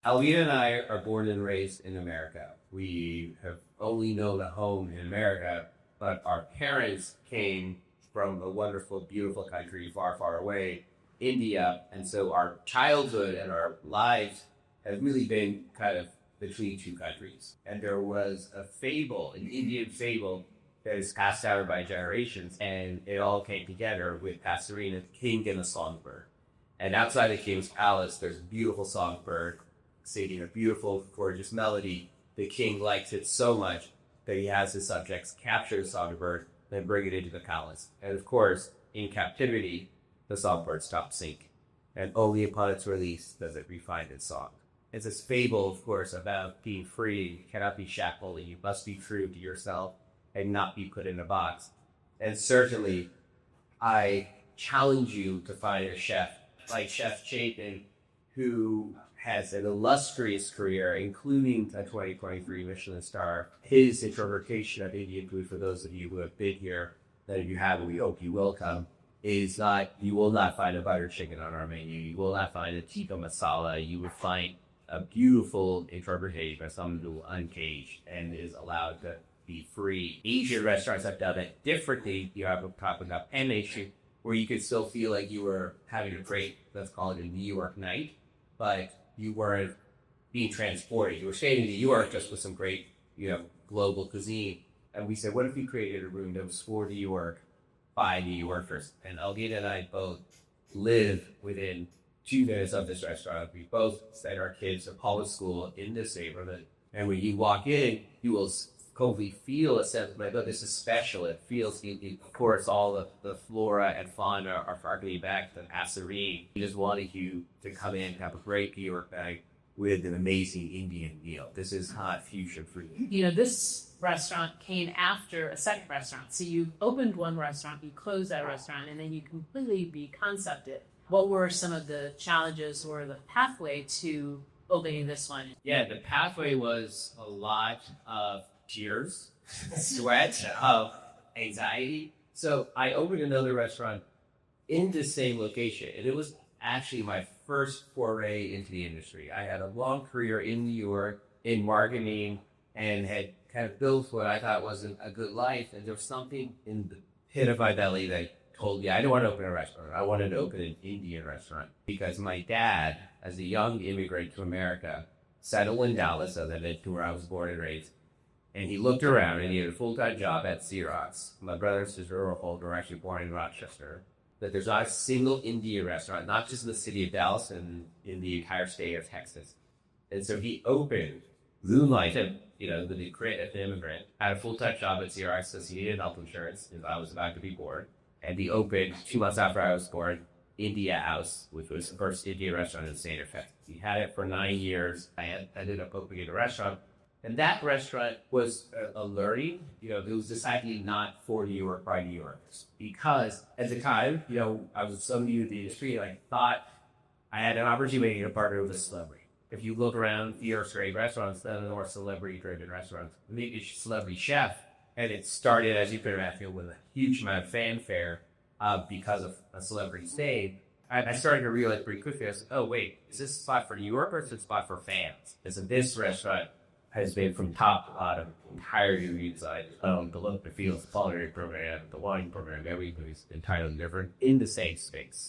Alvina and I are born and raised in America. We have only known a home in America, but our parents came from a wonderful, beautiful country far, far away, India. And so our childhood and our lives have really been kind of between two countries. And there was a fable, an Indian fable, that is passed down by generations, and it all came together with Passerine, the king and the songbird. And outside the king's palace, there's a beautiful songbird singing a beautiful, gorgeous melody. The king likes it so much that he has his subjects capture the songbird, then bring it into the palace. And of course, in captivity, the songbird stops singing. And only upon its release does it refine its song. It's this fable, of course, about being free. You cannot be shackled, and you must be true to yourself and not be put in a box. And certainly, I challenge you to find a chef like Chef Chapin, who has an illustrious career, including a 2023 Michelin star. His interpretation of Indian food, for those of you who have been here, that if you haven't, we hope you will come, is not, you will not find a butter chicken on our menu. You will not find a tikka masala. You will find a beautiful interpretation by someone who uncaged and is allowed to be free. Asian restaurants have done it differently. You have a popping up Pan Nation, where you could still feel like you were having a great, let's call it a New York night, but you weren't being transported. You were staying in New York just with some great, global cuisine. And we said, what if we created a room that was for New York by New Yorkers? And Algina and I both live within 2 minutes of this restaurant. We both sent our kids to public school in this neighborhood. And when you walk in, you will hopefully feel a sense of, like, oh, this is special. It feels, of course, all the flora and fauna are harkening back to Passerine. We just wanted you to come in and have a great New York night with an amazing Indian meal. This is hot fusion food. This restaurant came after a second restaurant. So you opened one restaurant, you closed that restaurant, and then you completely re-concepted. What were some of the challenges or the pathway to opening this one? Yeah, the pathway was a lot of tears, sweat, of anxiety. So I opened another restaurant in the same location, and it was actually my first foray into the industry. I had a long career in New York in marketing and had kind of built what I thought was a good life, and there was something in the pit of my belly that told me I didn't want to open a restaurant. I wanted to open an Indian restaurant because my dad, as a young immigrant to America, settled in Dallas, so that is where I was born and raised. And he looked around, and he had a full-time job at Xerox. My brother and sister were actually born in Rochester. That there's not a single Indian restaurant, not just in the city of Dallas, and in the entire state of Texas. And so he opened, moonlighted, the immigrant, had a full-time job at Xerox because he needed health insurance, because I was about to be born. And he opened, 2 months after I was born, India House, which was the first Indian restaurant in the state of Texas. He had it for 9 years. I ended up opening a restaurant. And that restaurant was a learning. It was decidedly not for New York by New Yorkers. Because at the time, I was so new to the industry, I thought I had an opportunity to partner with a celebrity. If you look around New York's great restaurants, they're the more celebrity-driven restaurants. Maybe a celebrity chef. And it started, as you can imagine, with a huge amount of fanfare because of a celebrity's name. I started to realize pretty quickly, I said, oh, wait, is this a spot for New Yorkers or is it a spot for fans? And so this restaurant has been from top to bottom, entirely redesigned. The look, the feel, the culinary program, the wine program, everything is entirely different in the same space.